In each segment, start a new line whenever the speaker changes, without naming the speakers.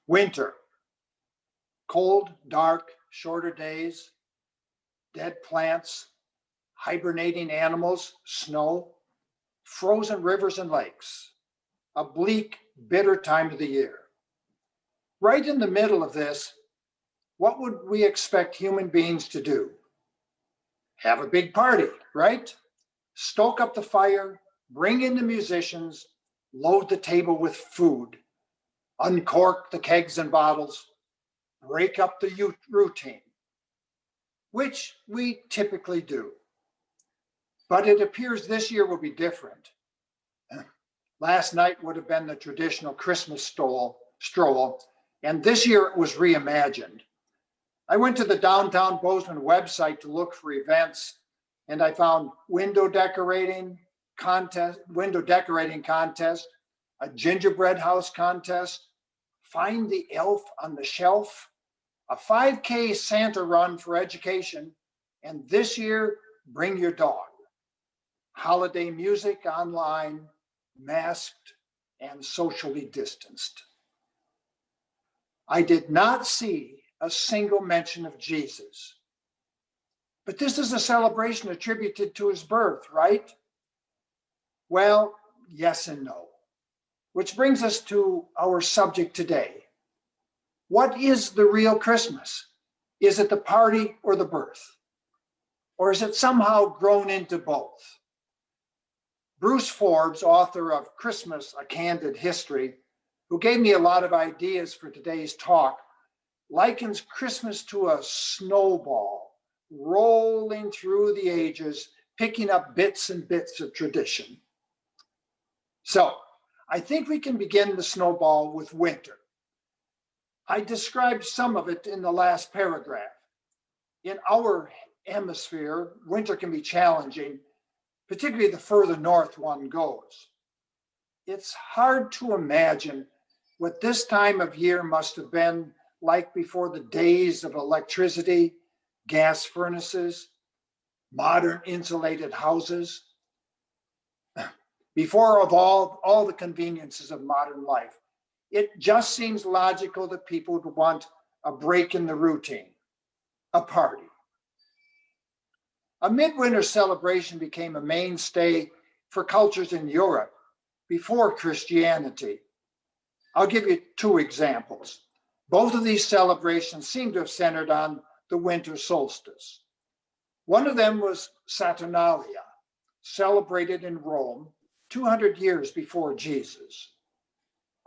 Winter, cold, dark, shorter days, dead plants, hibernating animals, snow, frozen rivers and lakes, a bleak, bitter time of the year. Right in the middle of this, what would we expect human beings to do? Have a big party, right? Stoke up the fire, bring in the musicians, load the table with food, uncork the kegs and bottles, break up the routine, which we typically do. But it appears this year will be different. Last night would have been the traditional Christmas stroll, and this year it was reimagined. I went to the downtown Bozeman website to look for events, and I found window decorating contest, a gingerbread house contest, find the elf on the shelf, a 5K Santa run for education, and this year, bring your dog. Holiday music online, masked and socially distanced. I did not see a single mention of Jesus. But this is a celebration attributed to his birth, right? Well, yes and no. Which brings us to our subject today. What is the real Christmas? Is it the party or the birth? Or is it somehow grown into both? Bruce Forbes, author of Christmas, A Candid History, who gave me a lot of ideas for today's talk, likens Christmas to a snowball rolling through the ages, picking up bits and bits of tradition. So I think we can begin the snowball with winter. I described some of it in the last paragraph. In our hemisphere, winter can be challenging, particularly the further north one goes. It's hard to imagine what this time of year must have been like before the days of electricity, gas furnaces, modern insulated houses, before of all the conveniences of modern life. It just seems logical that people would want a break in the routine, a party. A midwinter celebration became a mainstay for cultures in Europe before Christianity. I'll give you two examples. Both of these celebrations seem to have centered on the winter solstice. One of them was Saturnalia, celebrated in Rome 200 years before Jesus.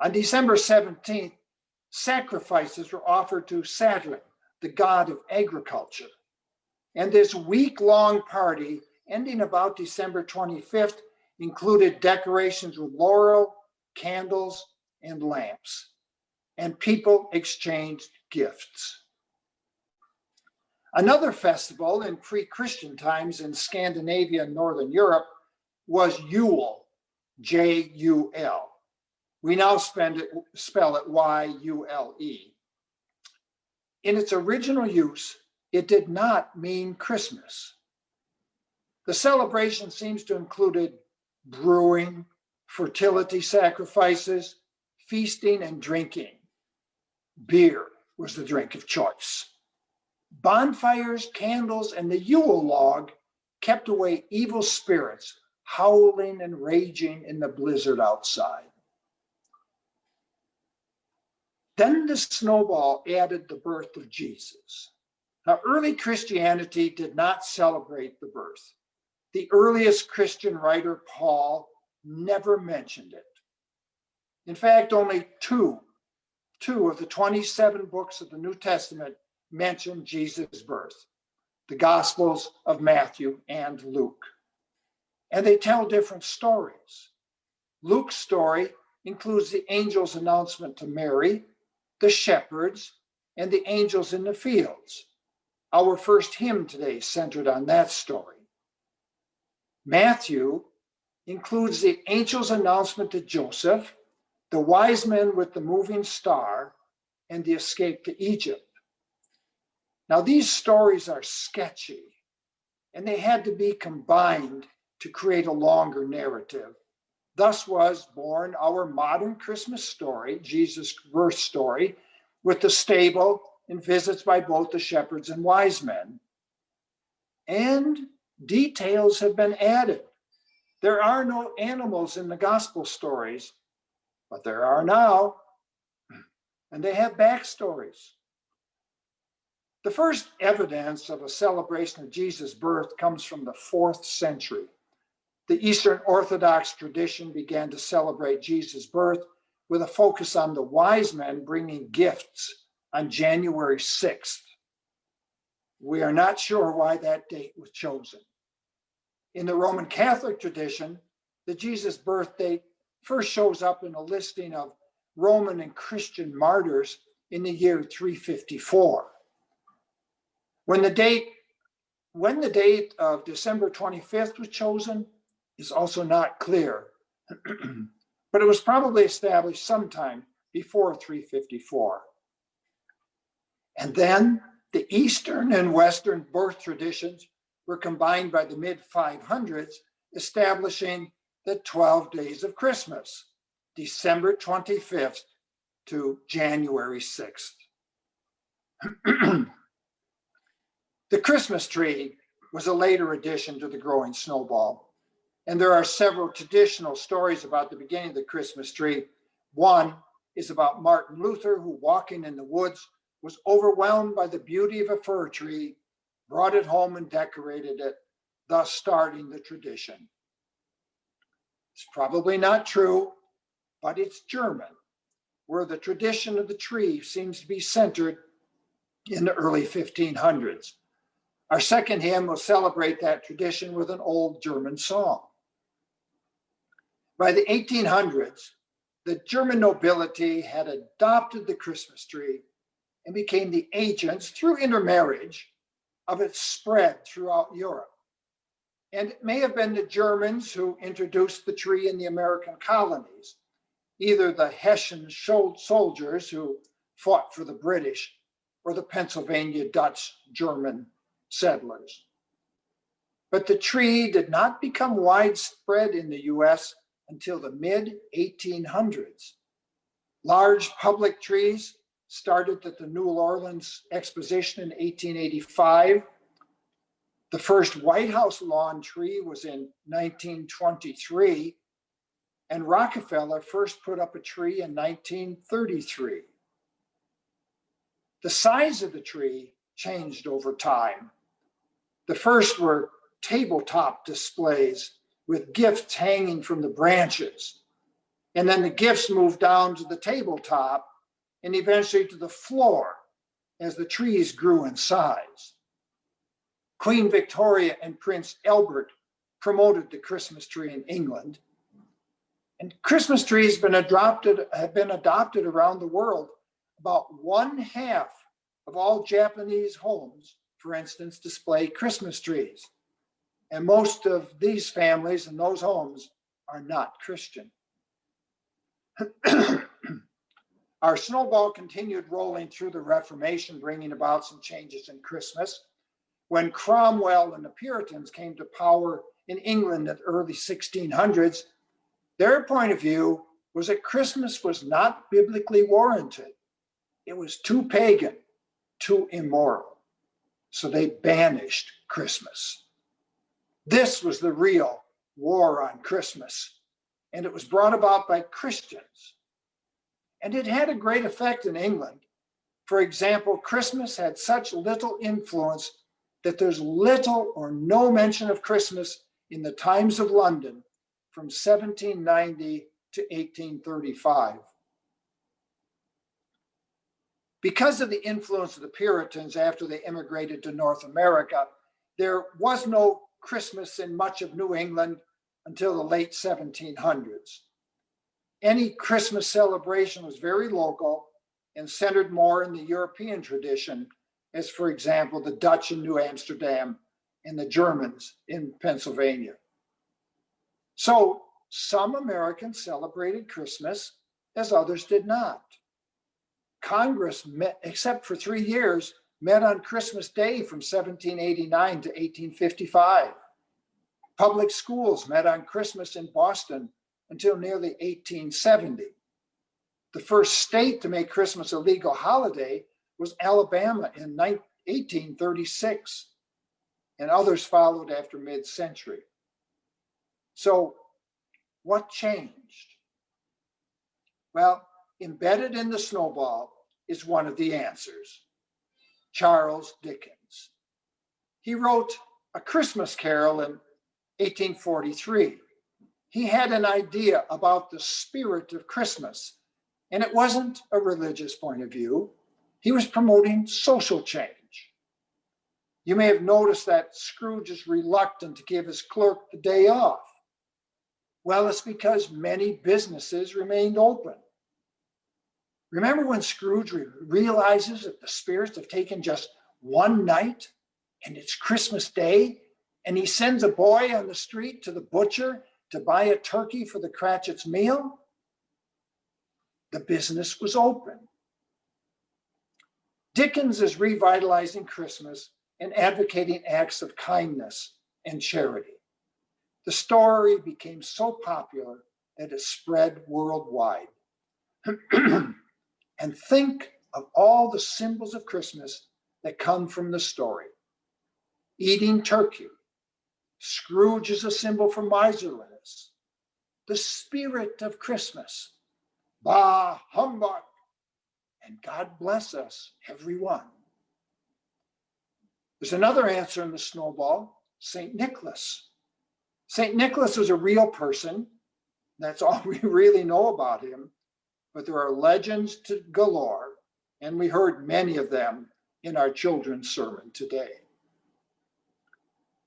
On December 17th, sacrifices were offered to Saturn, the god of agriculture. And this week-long party, ending about December 25th, included decorations with laurel, candles, and lamps. And people exchanged gifts. Another festival in pre-Christian times in Scandinavia and Northern Europe was Yule, J-U-L. We now spell it Y-U-L-E. In its original use, it did not mean Christmas. The celebration seems to have included brewing, fertility sacrifices, feasting, and drinking. Beer was the drink of choice. Bonfires, candles, and the Yule log kept away evil spirits howling and raging in the blizzard outside. Then the snowball added the birth of Jesus. Now, early Christianity did not celebrate the birth. The earliest Christian writer, Paul, never mentioned it. In fact, only two of the 27 books of the New Testament mention Jesus' birth, the Gospels of Matthew and Luke. And they tell different stories. Luke's story includes the angel's announcement to Mary, the shepherds, and the angels in the fields. Our first hymn today centered on that story. Matthew includes the angel's announcement to Joseph, the wise men with the moving star, and the escape to Egypt. Now, these stories are sketchy, and they had to be combined to create a longer narrative. Thus was born our modern Christmas story, Jesus' birth story, with the stable and visits by both the shepherds and wise men. And details have been added. There are no animals in the gospel stories, but there are now, and they have backstories. The first evidence of a celebration of Jesus' birth comes from the 4th century. The Eastern Orthodox tradition began to celebrate Jesus' birth with a focus on the wise men bringing gifts on January 6th. We are not sure why that date was chosen. In the Roman Catholic tradition, the Jesus birth date first shows up in a listing of Roman and Christian martyrs in the year 354. When the date of December 25th was chosen is also not clear, but it was probably established sometime before 354. And then the Eastern and Western birth traditions were combined by the mid-500s, establishing the 12 days of Christmas, December 25th to January 6th. The Christmas tree was a later addition to the growing snowball, and there are several traditional stories about the beginning of the Christmas tree. One is about Martin Luther, who, walking in the woods, was overwhelmed by the beauty of a fir tree, brought it home and decorated it, thus starting the tradition. It's probably not true, but it's German, where the tradition of the tree seems to be centered in the early 1500s. Our second hymn will celebrate that tradition with an old German song. By the 1800s, the German nobility had adopted the Christmas tree and became the agents, through intermarriage, of its spread throughout Europe. And it may have been the Germans who introduced the tree in the American colonies, either the Hessian soldiers who fought for the British or the Pennsylvania Dutch German settlers. But the tree did not become widespread in the US until the mid-1800s. Large public trees started at the New Orleans Exposition in 1885. The first White House lawn tree was in 1923, and Rockefeller first put up a tree in 1933. The size of the tree changed over time. The first were tabletop displays with gifts hanging from the branches. And then the gifts moved down to the tabletop and eventually to the floor as the trees grew in size. Queen Victoria and Prince Albert promoted the Christmas tree in England. And Christmas trees have been adopted around the world. About 1/2 of all Japanese homes, for instance, display Christmas trees. And most of these families and those homes are not Christian. Our snowball continued rolling through the Reformation, bringing about some changes in Christmas. When Cromwell and the Puritans came to power in England in the early 1600s, their point of view was that Christmas was not biblically warranted. It was too pagan, too immoral. So they banished Christmas. This was the real war on Christmas, and it was brought about by Christians. And it had a great effect in England. For example, Christmas had such little influence that there's little or no mention of Christmas in the Times of London from 1790 to 1835. Because of the influence of the Puritans after they immigrated to North America, there was no Christmas in much of New England until the late 1700s. Any Christmas celebration was very local and centered more in the European tradition, as for example, the Dutch in New Amsterdam and the Germans in Pennsylvania. So some Americans celebrated Christmas as others did not. Congress met, except for 3 years, met on Christmas Day from 1789 to 1855. Public schools met on Christmas in Boston until nearly 1870. The first state to make Christmas a legal holiday was Alabama in 1836, and others followed after mid-century. So what changed? Well, embedded in the Snowball is one of the answers: Charles Dickens. He wrote A Christmas Carol in 1843. He had an idea about the spirit of Christmas, and it wasn't a religious point of view. He was promoting social change. You may have noticed that Scrooge is reluctant to give his clerk the day off. Well, it's because many businesses remained open. Remember when Scrooge realizes that the spirits have taken just one night and it's Christmas Day, and he sends a boy on the street to the butcher to buy a turkey for the Cratchit's meal? The business was open. Dickens is revitalizing Christmas and advocating acts of kindness and charity. The story became so popular that it spread worldwide. And think of all the symbols of Christmas that come from the story. Eating turkey. Scrooge is a symbol for miserliness. The spirit of Christmas. Bah, humbug. And God bless us, everyone. There's another answer in the Snowball: St. Nicholas. St. Nicholas was a real person. That's all we really know about him. But there are legends galore, and we heard many of them in our children's sermon today.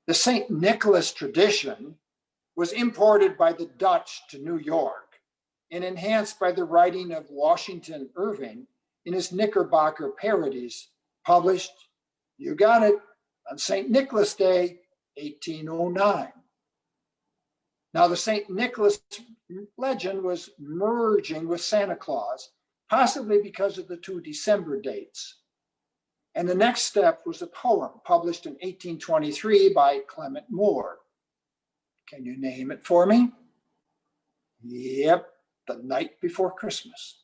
The St. Nicholas tradition was imported by the Dutch to New York and enhanced by the writing of Washington Irving in his Knickerbocker Parodies, published, you got it, on St. Nicholas Day, 1809. Now, the St. Nicholas legend was merging with Santa Claus, possibly because of the two December dates. And the next step was a poem published in 1823 by Clement Moore. Can you name it for me? Yep, The Night Before Christmas.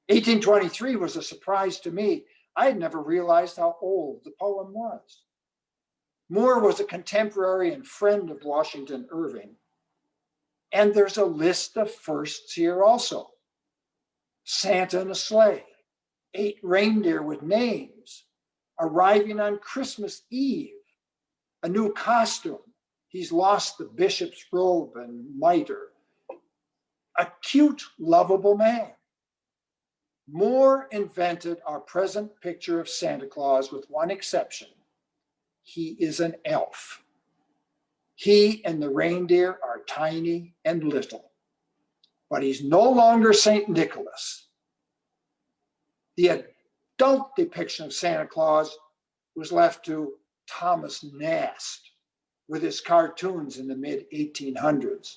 1823 was a surprise to me. I had never realized how old the poem was. Moore was a contemporary and friend of Washington Irving. And there's a list of firsts here also. Santa in a sleigh, 8 reindeer with names, arriving on Christmas Eve, a new costume. He's lost the bishop's robe and mitre. A cute, lovable man. Moore invented our present picture of Santa Claus with one exception. He is an elf. He and the reindeer are tiny and little, but he's no longer St. Nicholas. The adult depiction of Santa Claus was left to Thomas Nast with his cartoons in the mid-1800s.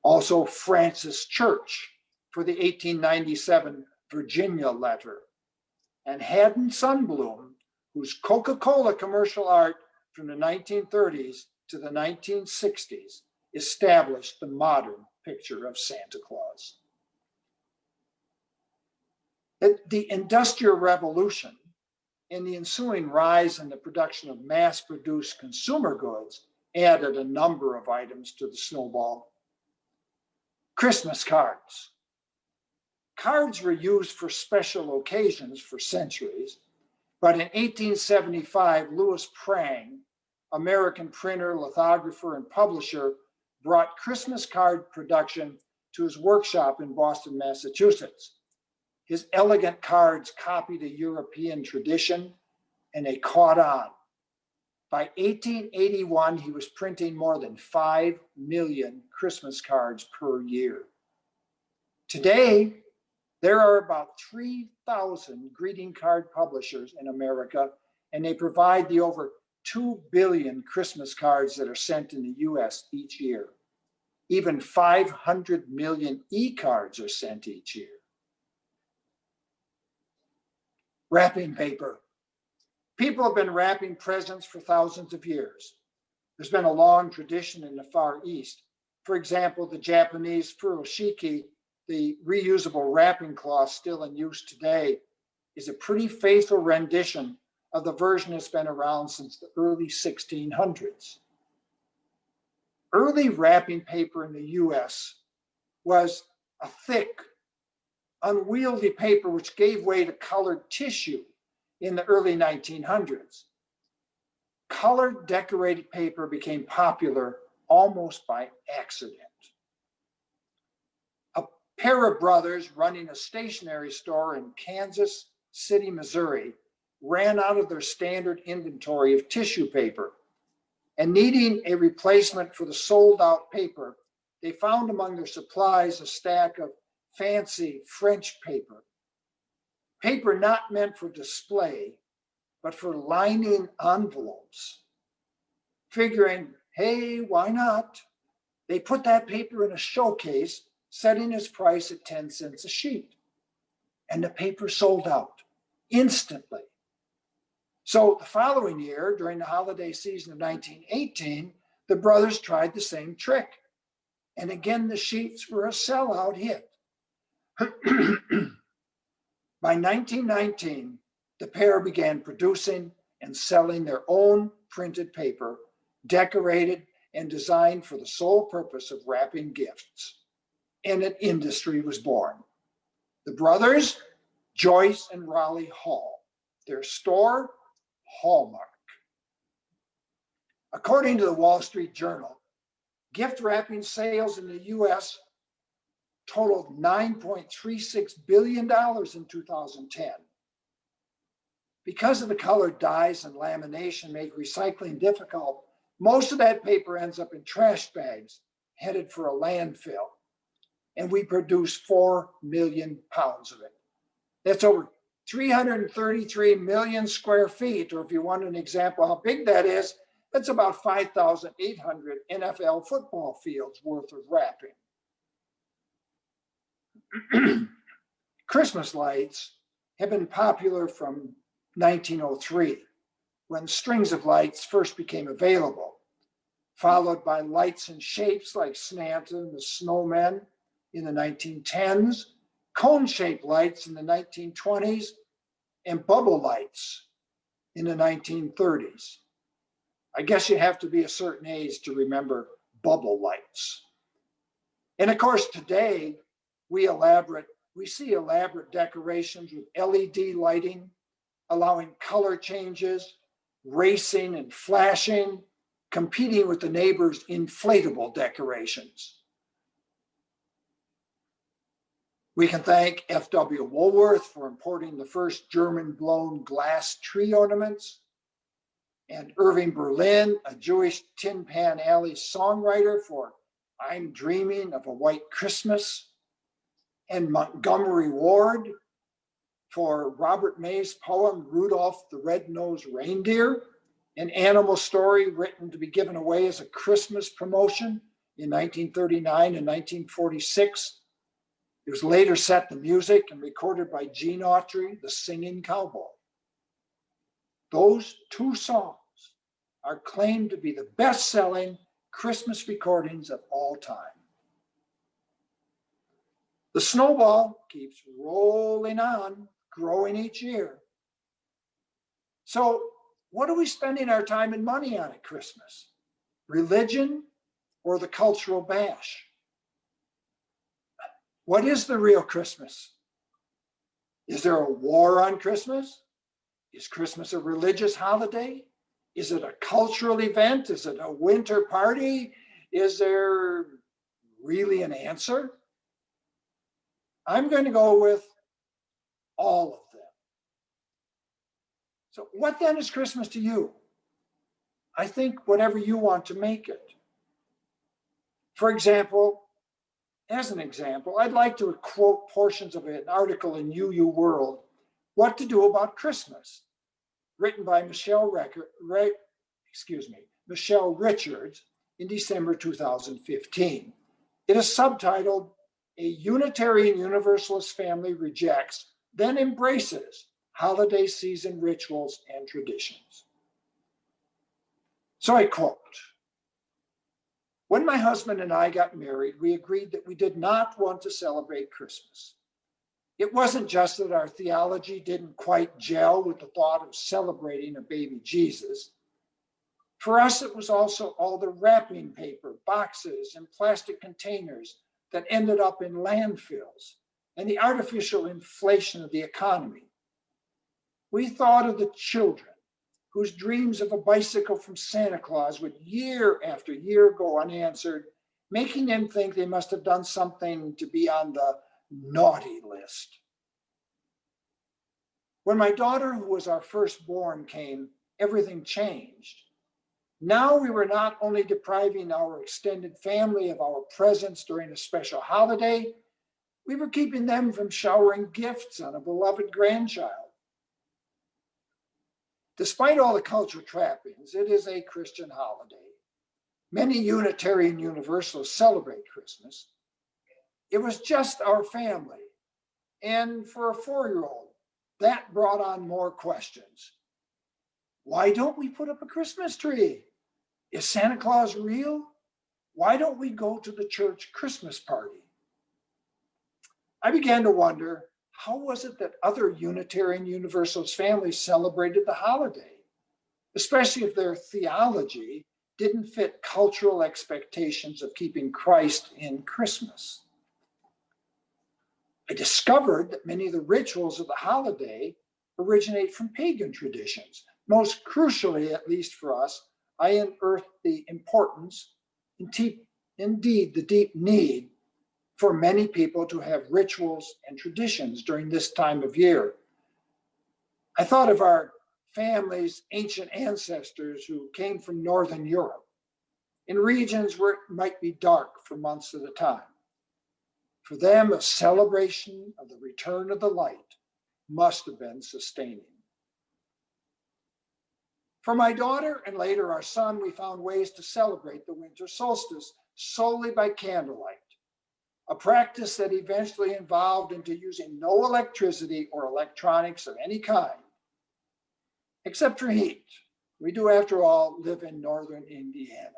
Also Francis Church for the 1897 Virginia letter, and Haddon Sunbloom, whose Coca-Cola commercial art from the 1930s to the 1960s established the modern picture of Santa Claus. The Industrial Revolution and the ensuing rise in the production of mass-produced consumer goods added a number of items to the Snowball. Christmas cards. Cards were used for special occasions for centuries, but in 1875, Louis Prang, American printer, lithographer, and publisher, brought Christmas card production to his workshop in Boston, Massachusetts. His elegant cards copied a European tradition, and they caught on. By 1881, he was printing more than 5 million Christmas cards per year. Today, there are about 3,000 greeting card publishers in America, and they provide the over 2 billion Christmas cards that are sent in the US each year. Even 500 million e-cards are sent each year. Wrapping paper. People have been wrapping presents for thousands of years. There's been a long tradition in the Far East. For example, the Japanese furoshiki the reusable wrapping cloth still in use today is a pretty faithful rendition of the version that's been around since the early 1600s. Early wrapping paper in the US was a thick, unwieldy paper which gave way to colored tissue in the early 1900s. Colored decorated paper became popular almost by accident. A pair of brothers running a stationery store in Kansas City, Missouri, ran out of their standard inventory of tissue paper, and needing a replacement for the sold out paper, they found among their supplies a stack of fancy French paper. Paper not meant for display, but for lining envelopes. Figuring, hey, why not? They put that paper in a showcase, setting its price at 10 cents a sheet. And the paper sold out instantly. So the following year, during the holiday season of 1918, the brothers tried the same trick. And again, the sheets were a sellout hit. By 1919, the pair began producing and selling their own printed paper, decorated and designed for the sole purpose of wrapping gifts. And an industry was born. The brothers, Joyce and Raleigh Hall. Their store, Hallmark. According to the Wall Street Journal, gift wrapping sales in the US totaled $9.36 billion in 2010. Because of the colored dyes and lamination make recycling difficult, most of that paper ends up in trash bags headed for a landfill. And we produce 4 million pounds of it. That's over 333 million square feet, or if you want an example how big that is, that's about 5,800 NFL football fields worth of wrapping. Christmas lights have been popular from 1903, when strings of lights first became available, followed by lights in shapes like Santa and the Snowmen in the 1910s, cone-shaped lights in the 1920s, and bubble lights in the 1930s. I guess you have to be a certain age to remember bubble lights. And of course, today, we see elaborate decorations with LED lighting, allowing color changes, racing and flashing, competing with the neighbors' inflatable decorations. We can thank F.W. Woolworth for importing the first German-blown glass tree ornaments, and Irving Berlin, a Jewish Tin Pan Alley songwriter, for I'm Dreaming of a White Christmas, and Montgomery Ward for Robert May's poem Rudolph the Red-Nosed Reindeer, an animal story written to be given away as a Christmas promotion in 1939 and 1946. It was later set to music and recorded by Gene Autry, the Singing Cowboy. Those two songs are claimed to be the best-selling Christmas recordings of all time. The snowball keeps rolling on, growing each year. So what are we spending our time and money on at Christmas? Religion or the cultural bash? What is the real Christmas? Is there a war on Christmas? Is Christmas a religious holiday? Is it a cultural event? Is it a winter party? Is there really an answer? I'm going to go with all of them. So what then is Christmas to you? I think whatever you want to make it. For example, as an example, I'd like to quote portions of an article in UU World, What to Do About Christmas, written by Michelle Richards in December 2015. It is subtitled, A Unitarian Universalist Family Rejects, Then Embraces Holiday Season Rituals and Traditions. So I quote, When my husband and I got married, we agreed that we did not want to celebrate Christmas. It wasn't just that our theology didn't quite gel with the thought of celebrating a baby Jesus. For us, it was also all the wrapping paper, boxes, and plastic containers that ended up in landfills and the artificial inflation of the economy. We thought of the children whose dreams of a bicycle from Santa Claus would year after year go unanswered, making them think they must have done something to be on the naughty list. When my daughter, who was our firstborn, came, everything changed. Now we were not only depriving our extended family of our presence during a special holiday, we were keeping them from showering gifts on a beloved grandchild. Despite all the cultural trappings, it is a Christian holiday. Many Unitarian Universalists celebrate Christmas. It was just our family. And for a 4-year-old, that brought on more questions. Why don't we put up a Christmas tree? Is Santa Claus real? Why don't we go to the church Christmas party? I began to wonder, how was it that other Unitarian Universalist families celebrated the holiday, especially if their theology didn't fit cultural expectations of keeping Christ in Christmas? I discovered that many of the rituals of the holiday originate from pagan traditions. Most crucially, at least for us, I unearthed the importance, indeed the deep need, for many people to have rituals and traditions during this time of year. I thought of our family's ancient ancestors who came from Northern Europe, in regions where it might be dark for months at a time. For them, a celebration of the return of the light must have been sustaining. For my daughter and later our son, we found ways to celebrate the winter solstice solely by candlelight, a practice that eventually evolved into using no electricity or electronics of any kind, except for heat. We do, after all, live in northern Indiana.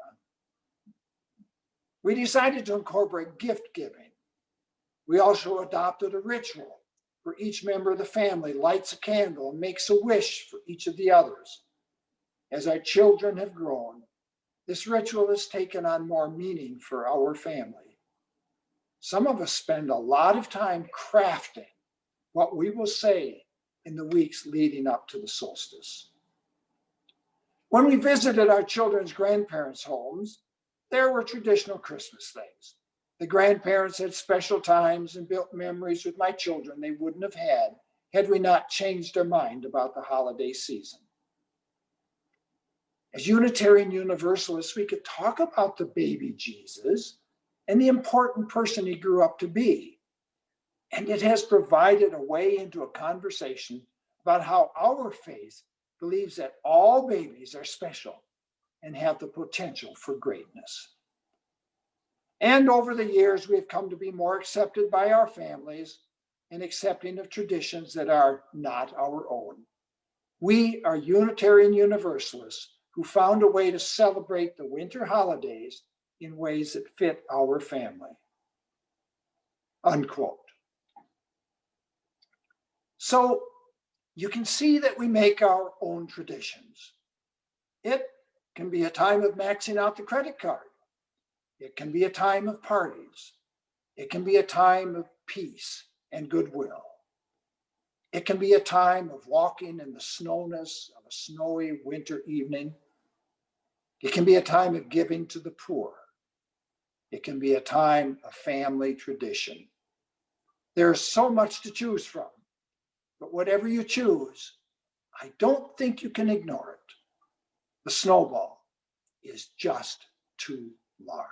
We decided to incorporate gift giving. We also adopted a ritual where each member of the family lights a candle and makes a wish for each of the others. As our children have grown, this ritual has taken on more meaning for our family. Some of us spend a lot of time crafting what we will say in the weeks leading up to the solstice. When we visited our children's grandparents' homes, there were traditional Christmas things. The grandparents had special times and built memories with my children they wouldn't have had we not changed our mind about the holiday season. As Unitarian Universalists, we could talk about the baby Jesus and the important person he grew up to be. And it has provided a way into a conversation about how our faith believes that all babies are special and have the potential for greatness. And over the years, we have come to be more accepted by our families and accepting of traditions that are not our own. We are Unitarian Universalists who found a way to celebrate the winter holidays in ways that fit our family. Unquote. So you can see that we make our own traditions. It can be a time of maxing out the credit card. It can be a time of parties. It can be a time of peace and goodwill. It can be a time of walking in the snowness of a snowy winter evening. It can be a time of giving to the poor. It can be a time of family tradition. There's so much to choose from, but whatever you choose, I don't think you can ignore it. The snowball is just too large.